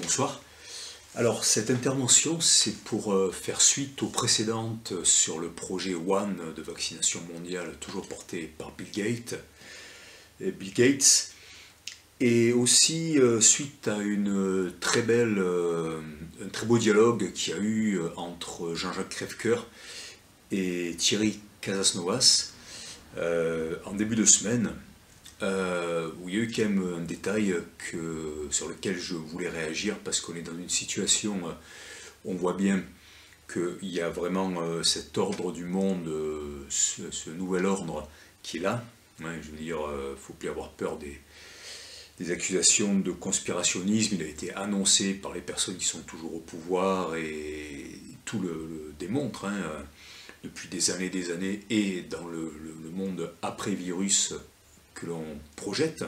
Bonsoir. Alors, cette intervention, c'est pour faire suite aux précédentes sur le projet One de vaccination mondiale, toujours porté par Bill Gates, et aussi suite à un très beau dialogue qu'il y a eu entre Jean-Jacques Crèvecoeur et Thierry Casasnovas en début de semaine, où il y a eu quand même un détail sur lequel je voulais réagir parce qu'on est dans une situation, on voit bien qu'il y a vraiment cet ordre du monde, ce nouvel ordre qui est là. Ouais, je veux dire, il ne faut plus avoir peur des accusations de conspirationnisme. Il a été annoncé par les personnes qui sont toujours au pouvoir et tout le démontre, hein, depuis des années, et dans le monde après-virus que l'on projette.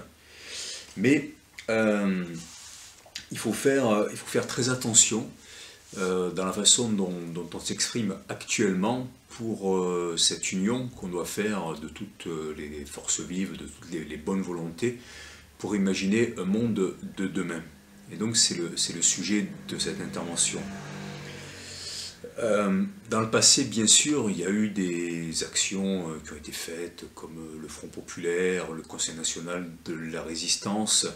Mais il faut faire très attention dans la façon dont on s'exprime actuellement pour cette union qu'on doit faire de toutes les forces vives, de toutes les bonnes volontés pour imaginer un monde de demain. Et donc c'est le sujet de cette intervention. Dans le passé, bien sûr, il y a eu des actions qui ont été faites, comme le Front Populaire, le Conseil National de la Résistance.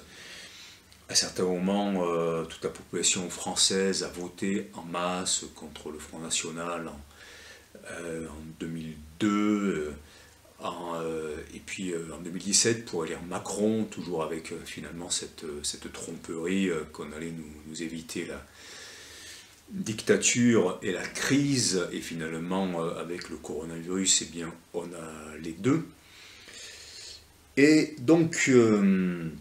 À certains moments, toute la population française a voté en masse contre le Front National en 2002, et puis en 2017 pour élire Macron, toujours avec finalement cette tromperie qu'on allait nous éviter la dictature et la crise, et finalement avec le coronavirus, eh bien on a les deux. Et donc il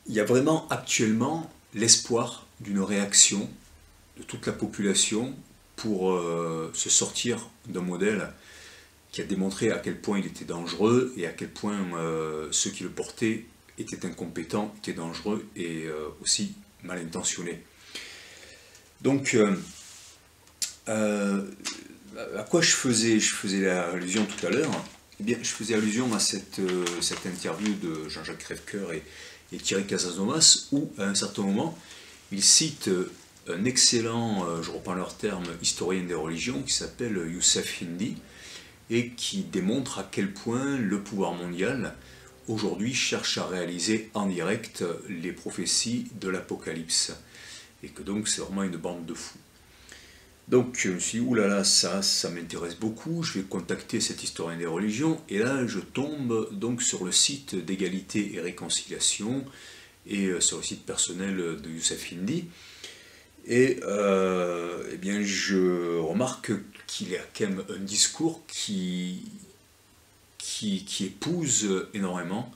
y a vraiment actuellement l'espoir d'une réaction de toute la population pour se sortir d'un modèle qui a démontré à quel point il était dangereux et à quel point ceux qui le portaient étaient incompétents, étaient dangereux et aussi mal intentionnés. Donc, à quoi je faisais allusion tout à l'heure? Eh bien, je faisais allusion à cette interview de Jean-Jacques Crèvecoeur et Thierry Casasnovas, où, à un certain moment, ils citent un excellent, je reprends leur terme, historien des religions, qui s'appelle Youssef Indy, et qui démontre à quel point le pouvoir mondial, aujourd'hui, cherche à réaliser en direct les prophéties de l'Apocalypse. Et que donc c'est vraiment une bande de fous. Donc je me suis dit, oulala, ça m'intéresse beaucoup, je vais contacter cet historien des religions, et là je tombe donc sur le site d'Égalité et Réconciliation, et sur le site personnel de Youssef Indy, et eh bien je remarque qu'il y a quand même un discours qui épouse énormément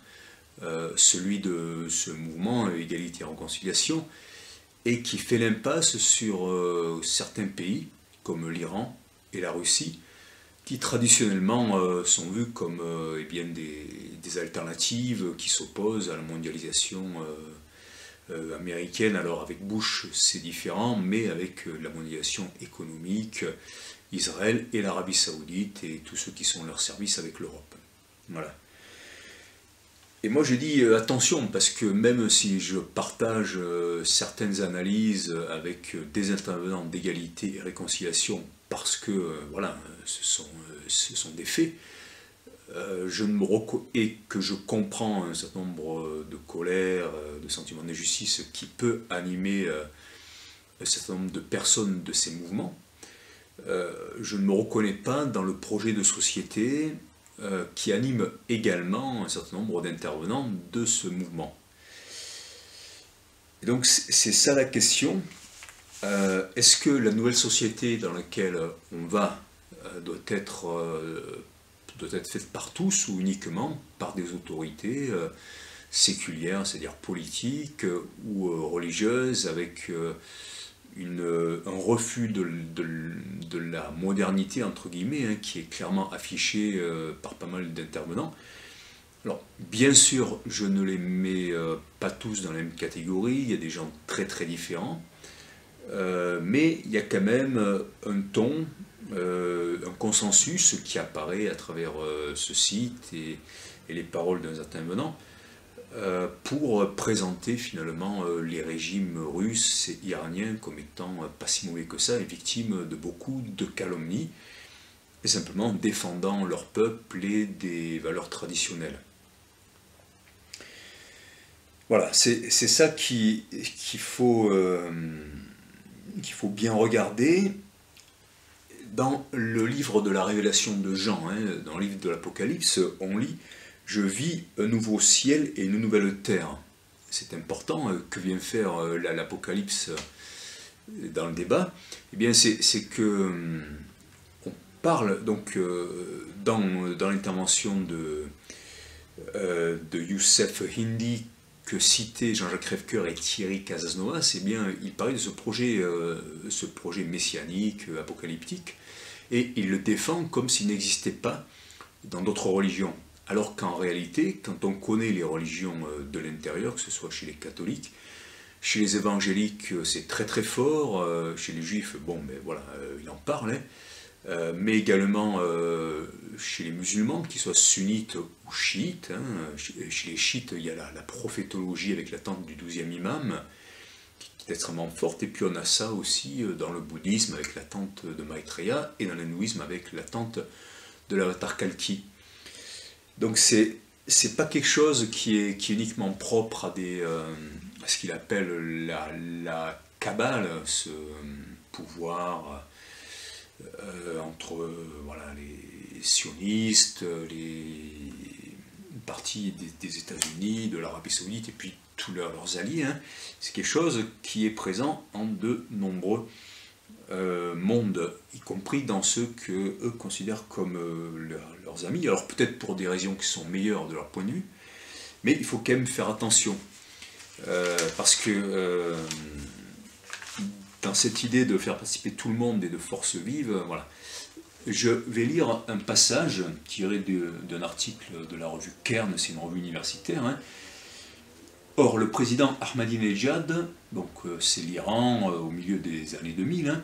celui de ce mouvement Égalité et Réconciliation, et qui fait l'impasse sur certains pays, comme l'Iran et la Russie, qui traditionnellement sont vus comme eh bien des alternatives qui s'opposent à la mondialisation américaine. Alors avec Bush c'est différent, mais avec la mondialisation économique, Israël et l'Arabie Saoudite et tous ceux qui sont en leur service avec l'Europe. Voilà. Et moi j'ai dit attention, parce que même si je partage certaines analyses avec des intervenants d'égalité et réconciliation, parce que voilà, ce sont des faits, et que je comprends un certain nombre de colères, de sentiments d'injustice qui peut animer un certain nombre de personnes de ces mouvements, je ne me reconnais pas dans le projet de société qui anime également un certain nombre d'intervenants de ce mouvement. Et donc c'est ça la question. Est-ce que la nouvelle société dans laquelle on va doit être faite par tous ou uniquement par des autorités séculières, c'est-à-dire politiques ou religieuses, avec un refus de la modernité, entre guillemets, hein, qui est clairement affiché par pas mal d'intervenants. Alors, bien sûr, je ne les mets pas tous dans la même catégorie, il y a des gens très très différents, mais il y a quand même un ton, un consensus qui apparaît à travers ce site et les paroles d'un intervenant, pour présenter finalement les régimes russes et iraniens comme étant pas si mauvais que ça et victimes de beaucoup de calomnies, et simplement défendant leur peuple et des valeurs traditionnelles. Voilà, c'est ça qu'il faut bien regarder. Dans le livre de la Révélation de Jean, dans le livre de l'Apocalypse, on lit « Je vis un nouveau ciel et une nouvelle terre ». C'est important, que vient faire l'Apocalypse dans le débat. Eh bien, c'est que on parle donc dans l'intervention de Youssef Hindi, que citaient Jean-Jacques Crèvecoeur et Thierry Casasnovas, eh bien, il parlait de ce projet messianique, apocalyptique, et il le défend comme s'il n'existait pas dans d'autres religions. Alors qu'en réalité, quand on connaît les religions de l'intérieur, que ce soit chez les catholiques, chez les évangéliques, c'est très très fort, chez les juifs, bon, ben voilà, il en parle, mais également chez les musulmans, qu'ils soient sunnites ou chiites. Chez les chiites, il y a la prophétologie avec l'attente du 12e imam, qui est extrêmement forte, et puis on a ça aussi dans le bouddhisme avec l'attente de Maitreya, et dans l'hindouisme avec l'attente de l'avatar Kalki. Donc c'est pas quelque chose qui est uniquement propre à ce qu'il appelle la Kabbale, ce pouvoir entre voilà, les sionistes, les partis des États-Unis, de l'Arabie Saoudite et puis tous leurs alliés. C'est quelque chose qui est présent en de nombreux mondes, y compris dans ceux qu'eux considèrent comme leurs amis. Alors peut-être pour des raisons qui sont meilleures de leur point de vue, mais il faut quand même faire attention. Parce que dans cette idée de faire participer tout le monde et de force vive, voilà. Je vais lire un passage tiré d'un article de la revue Kern, c'est une revue universitaire. Or, le président Ahmadinejad, donc c'est l'Iran au milieu des années 2000,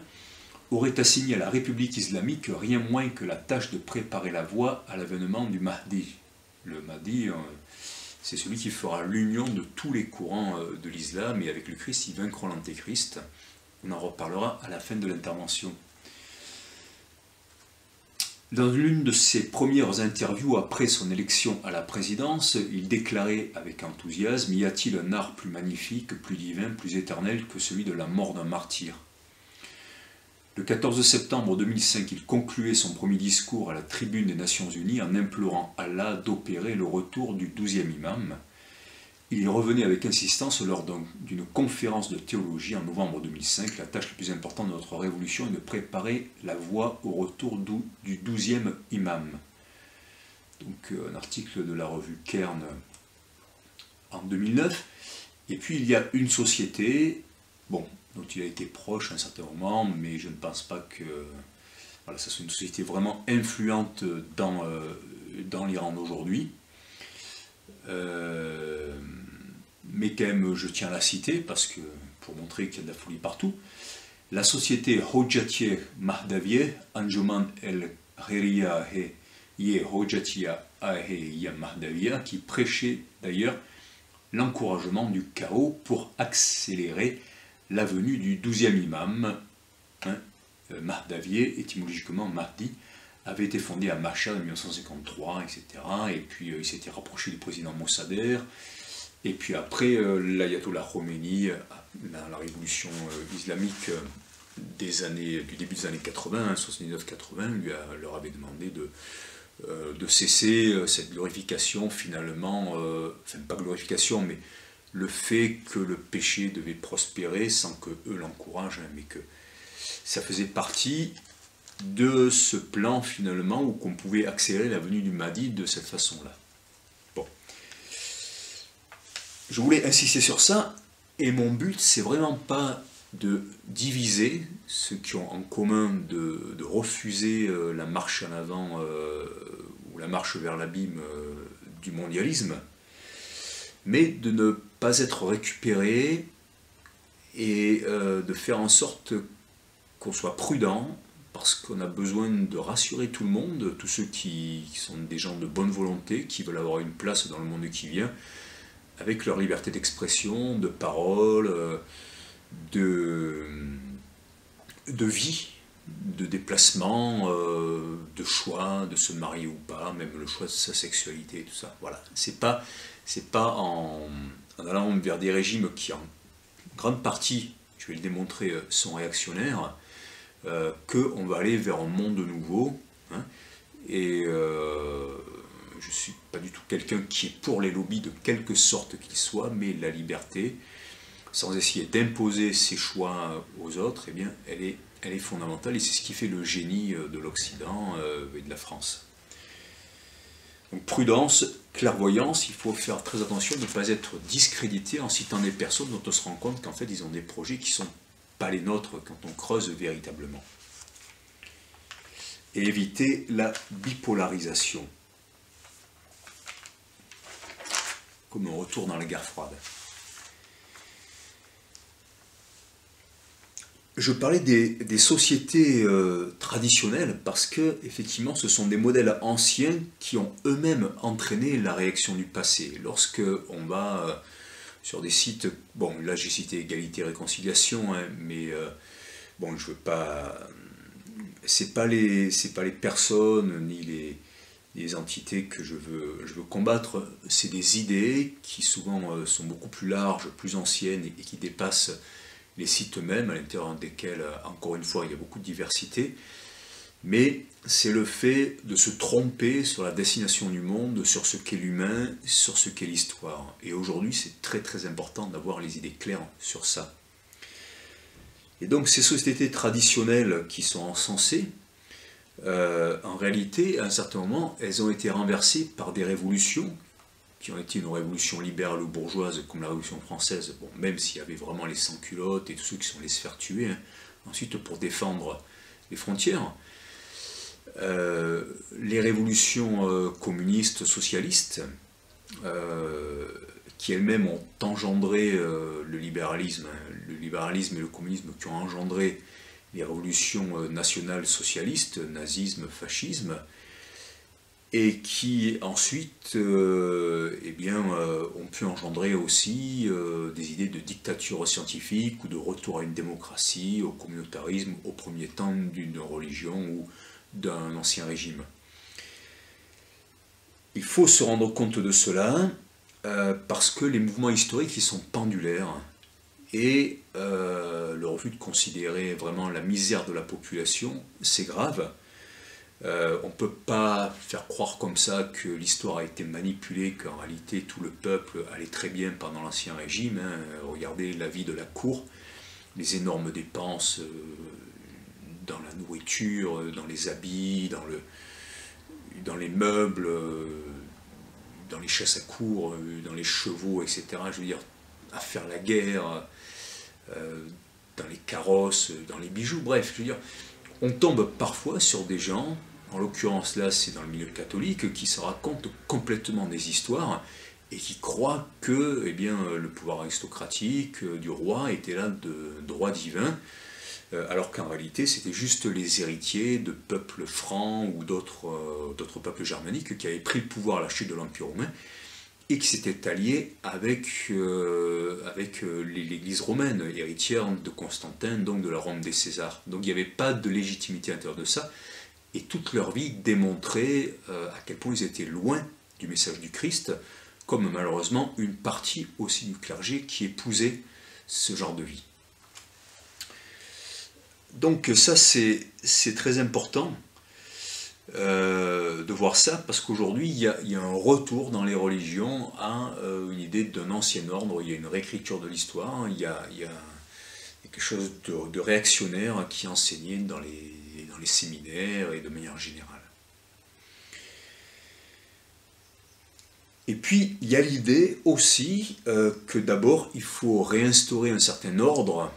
aurait assigné à la République islamique rien moins que la tâche de préparer la voie à l'avènement du Mahdi. Le Mahdi, c'est celui qui fera l'union de tous les courants de l'islam, et avec le Christ, ils vaincront l'Antéchrist. On en reparlera à la fin de l'intervention. Dans l'une de ses premières interviews après son élection à la présidence, il déclarait avec enthousiasme « Y a-t-il un art plus magnifique, plus divin, plus éternel que celui de la mort d'un martyr ?» Le 14 septembre 2005, il concluait son premier discours à la tribune des Nations Unies en implorant Allah d'opérer le retour du 12e imam. Il y revenait avec insistance lors d'une conférence de théologie en novembre 2005. La tâche la plus importante de notre révolution est de préparer la voie au retour du 12e imam. Donc un article de la revue Kern en 2009. Et puis il y a une société, bon, dont il a été proche à un certain moment, mais je ne pense pas que voilà, ça soit une société vraiment influente dans l'Iran d'aujourd'hui. Mais quand même je tiens à la citer parce que pour montrer qu'il y a de la folie partout. La société Hojjatieh Mahdavieh, Anjuman el Khairia Ye Hojjatieh Aheyya Mahdaviya, qui prêchait d'ailleurs l'encouragement du chaos pour accélérer la venue du 12e imam. Mahdavieh, étymologiquement Mahdi, avait été fondé à Mashhad en 1953, etc. Et puis il s'était rapproché du président Mossadegh. Et puis après, l'ayatollah Khomeini, dans la révolution islamique du début des années 80, 79-80, leur avait demandé de cesser cette glorification finalement, enfin pas glorification, mais le fait que le péché devait prospérer sans que eux l'encouragent, mais que ça faisait partie de ce plan finalement où qu'on pouvait accélérer la venue du Mahdi de cette façon-là. Bon. Je voulais insister sur ça, et mon but, c'est vraiment pas de diviser ceux qui ont en commun de refuser la marche en avant ou la marche vers l'abîme du mondialisme, mais de ne pas être récupéré et de faire en sorte qu'on soit prudent, parce qu'on a besoin de rassurer tout le monde, tous ceux qui sont des gens de bonne volonté, qui veulent avoir une place dans le monde qui vient, avec leur liberté d'expression, de parole, de vie, de déplacement, de choix, de se marier ou pas, même le choix de sa sexualité, tout ça. Voilà. C'est pas en allant vers des régimes qui en grande partie, je vais le démontrer, sont réactionnaires, qu'on va aller vers un monde nouveau. Hein, et je ne suis pas du tout quelqu'un qui est pour les lobbies de quelque sorte qu'ils soient, mais la liberté, sans essayer d'imposer ses choix aux autres, eh bien, elle est fondamentale et c'est ce qui fait le génie de l'Occident et de la France. Donc prudence, clairvoyance, il faut faire très attention de ne pas être discrédité en citant des personnes dont on se rend compte qu'en fait ils ont des projets qui ne sont pas les nôtres quand on creuse véritablement. Et éviter la bipolarisation, comme un retour dans la guerre froide. Je parlais des sociétés traditionnelles parce que, effectivement, ce sont des modèles anciens qui ont eux-mêmes entraîné la réaction du passé. Lorsque on va sur des sites, bon, là j'ai cité égalité et réconciliation, hein, mais bon, je veux pas, c'est pas les personnes ni les entités que je veux combattre, c'est des idées qui souvent sont beaucoup plus larges, plus anciennes et qui dépassent les sites eux-mêmes, à l'intérieur desquels, encore une fois, il y a beaucoup de diversité, mais c'est le fait de se tromper sur la destination du monde, sur ce qu'est l'humain, sur ce qu'est l'histoire. Et aujourd'hui, c'est très très important d'avoir les idées claires sur ça. Et donc ces sociétés traditionnelles qui sont encensées, en réalité, à un certain moment, elles ont été renversées par des révolutions, qui ont été une révolution libérale ou bourgeoise comme la Révolution française, bon, même s'il y avait vraiment les sans-culottes et tous ceux qui sont laissés faire tuer, hein, ensuite pour défendre les frontières, les révolutions communistes, socialistes, qui elles-mêmes ont engendré le libéralisme et le communisme qui ont engendré les révolutions nationales socialistes, nazisme, fascisme, et qui ensuite eh bien, ont pu engendrer aussi des idées de dictature scientifique ou de retour à une démocratie, au communautarisme, au premier temps d'une religion ou d'un ancien régime. Il faut se rendre compte de cela parce que les mouvements historiques ils sont pendulaires et le refus de considérer vraiment la misère de la population, c'est grave. On ne peut pas faire croire comme ça que l'histoire a été manipulée, qu'en réalité tout le peuple allait très bien pendant l'Ancien Régime. Hein. Regardez la vie de la cour, les énormes dépenses dans la nourriture, dans les habits, dans les meubles, dans les chasses à cour, dans les chevaux, etc. Je veux dire, à faire la guerre, dans les carrosses, dans les bijoux, bref, je veux dire, on tombe parfois sur des gens, en l'occurrence là c'est dans le milieu catholique, qui se racontent complètement des histoires et qui croient que eh bien, le pouvoir aristocratique du roi était là de droit divin, alors qu'en réalité c'était juste les héritiers de peuples francs ou d'autres peuples germaniques qui avaient pris le pouvoir à la chute de l'Empire romain et qui s'étaient alliés avec l'Église romaine, héritière de Constantin, donc de la Rome des Césars. Donc il n'y avait pas de légitimité à l'intérieur de ça, et toute leur vie démontrait à quel point ils étaient loin du message du Christ, comme malheureusement une partie aussi du clergé qui épousait ce genre de vie. Donc ça c'est très important de voir ça, parce qu'aujourd'hui il y a un retour dans les religions à une idée d'un ancien ordre, il y a une réécriture de l'histoire, il y a quelque chose de réactionnaire qui est enseigné dans les séminaires et de manière générale. Et puis il y a l'idée aussi que d'abord il faut réinstaurer un certain ordre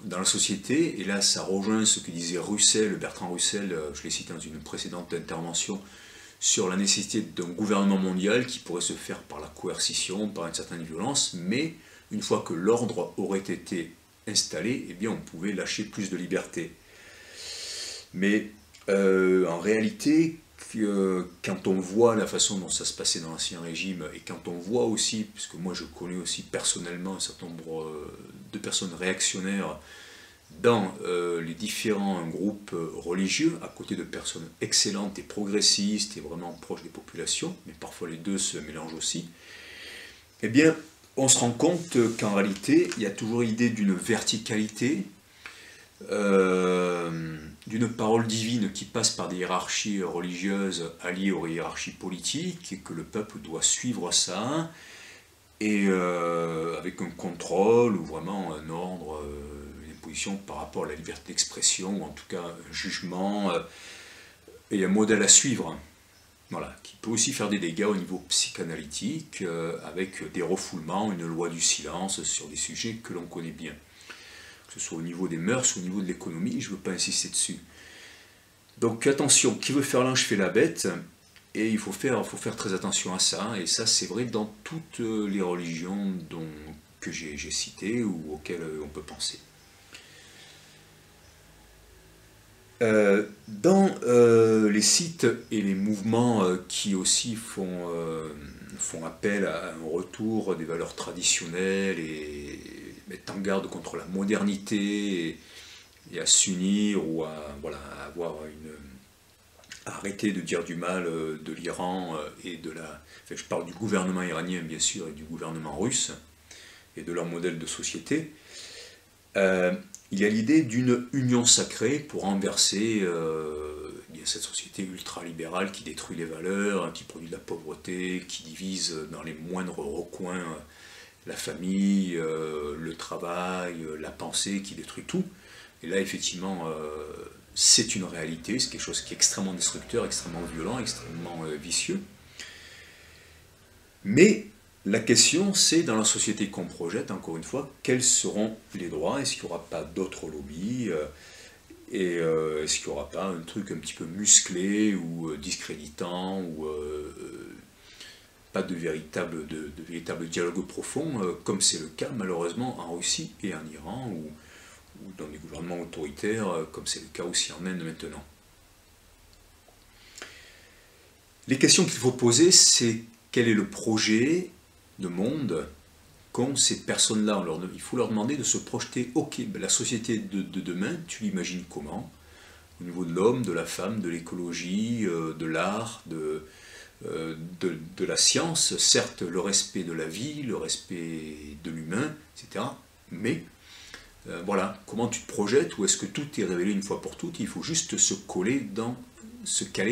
dans la société, et là ça rejoint ce que disait Bertrand Russell, je l'ai cité dans une précédente intervention, sur la nécessité d'un gouvernement mondial qui pourrait se faire par la coercition, par une certaine violence, mais une fois que l'ordre aurait été installé, eh bien on pouvait lâcher plus de liberté. Mais en réalité, quand on voit la façon dont ça se passait dans l'Ancien Régime, et quand on voit aussi, puisque moi je connais aussi personnellement un certain nombre de personnes réactionnaires dans les différents groupes religieux, à côté de personnes excellentes et progressistes et vraiment proches des populations, mais parfois les deux se mélangent aussi, eh bien, on se rend compte qu'en réalité, il y a toujours l'idée d'une verticalité, d'une parole divine qui passe par des hiérarchies religieuses alliées aux hiérarchies politiques, et que le peuple doit suivre ça, et avec un contrôle ou vraiment un ordre, une position par rapport à la liberté d'expression, ou en tout cas un jugement et un modèle à suivre. Voilà, qui peut aussi faire des dégâts au niveau psychanalytique, avec des refoulements, une loi du silence sur des sujets que l'on connaît bien. Que ce soit au niveau des mœurs ou au niveau de l'économie, je ne veux pas insister dessus. Donc attention, qui veut faire l'ange fait la bête, et il faut faire très attention à ça, et ça c'est vrai dans toutes les religions que j'ai citées ou auxquelles on peut penser. Dans les sites et les mouvements qui aussi font appel à un retour des valeurs traditionnelles et mettent en garde contre la modernité et à s'unir ou à arrêter de dire du mal de l'Iran et je parle du gouvernement iranien bien sûr et du gouvernement russe et de leur modèle de société. Il y a l'idée d'une union sacrée pour renverser cette société ultralibérale qui détruit les valeurs, qui produit de la pauvreté, qui divise dans les moindres recoins la famille, le travail, la pensée, qui détruit tout. Et là, effectivement, c'est une réalité, c'est quelque chose qui est extrêmement destructeur, extrêmement violent, extrêmement vicieux. Mais la question, c'est dans la société qu'on projette, encore une fois, quels seront les droits? Est-ce qu'il n'y aura pas d'autres lobbies? Et est-ce qu'il n'y aura pas un truc un petit peu musclé ou discréditant ou pas de véritable dialogue profond, comme c'est le cas malheureusement en Russie et en Iran ou dans des gouvernements autoritaires, comme c'est le cas aussi en Inde maintenant. Les questions qu'il faut poser, c'est quel est le projet de monde qu'ont ces personnes-là. Il faut leur demander de se projeter, ok, la société de demain, tu l'imagines comment? Au niveau de l'homme, de la femme, de l'écologie, de l'art, de la science, certes le respect de la vie, le respect de l'humain, etc. Mais voilà, comment tu te projettes, ou est-ce que tout est révélé une fois pour toutes? Il faut juste se caler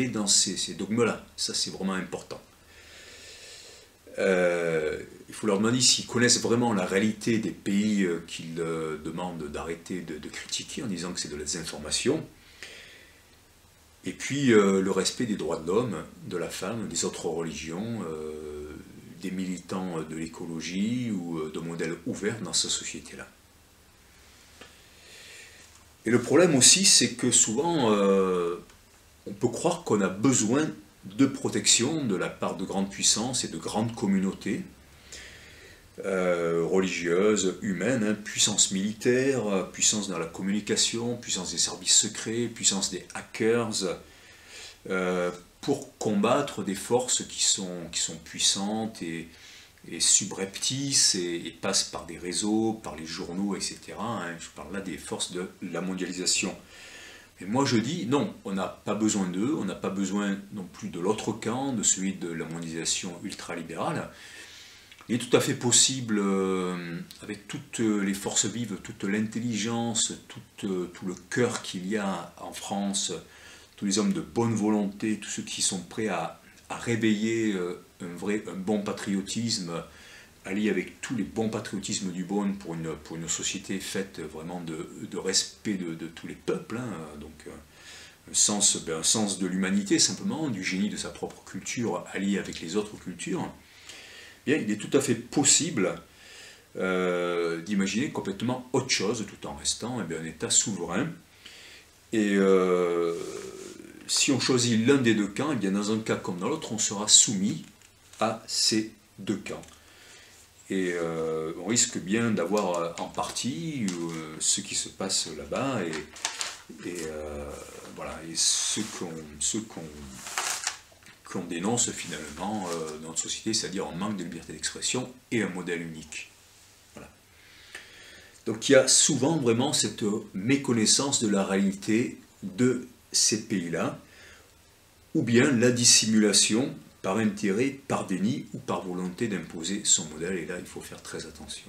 dans ces dogmes-là. Ça, c'est vraiment important. Il faut leur demander s'ils connaissent vraiment la réalité des pays qu'ils demandent d'arrêter de critiquer en disant que c'est de la désinformation. Et puis le respect des droits de l'homme, de la femme, des autres religions, des militants de l'écologie ou de modèles ouverts dans cette société-là. Et le problème aussi, c'est que souvent, on peut croire qu'on a besoin de protection de la part de grandes puissances et de grandes communautés religieuses, humaines, puissance militaire, puissance dans la communication, puissance des services secrets, puissance des hackers, pour combattre des forces qui sont puissantes et subreptices et passent par des réseaux, par les journaux, etc. Je parle là des forces de la mondialisation. Mais moi je dis non, on n'a pas besoin d'eux, on n'a pas besoin non plus de l'autre camp, de celui de la mondialisation ultralibérale. Il est tout à fait possible, avec toutes les forces vives, toute l'intelligence, tout le cœur qu'il y a en France, tous les hommes de bonne volonté, tous ceux qui sont prêts à réveiller un bon patriotisme, allié avec tous les bons patriotismes du bon pour une société faite vraiment de respect de tous les peuples, donc un sens de l'humanité simplement, du génie de sa propre culture allié avec les autres cultures. Bien, il est tout à fait possible d'imaginer complètement autre chose tout en restant un État souverain. Et si on choisit l'un des deux camps, et bien dans un cas comme dans l'autre, on sera soumis à ces deux camps. Et on risque bien d'avoir en partie ce qui se passe là-bas et voilà, et ce qu'on que l'on dénonce finalement dans notre société, c'est-à-dire un manque de liberté d'expression et un modèle unique. Voilà. Donc il y a souvent vraiment cette méconnaissance de la réalité de ces pays-là, ou bien la dissimulation par intérêt, par déni ou par volonté d'imposer son modèle, et là il faut faire très attention.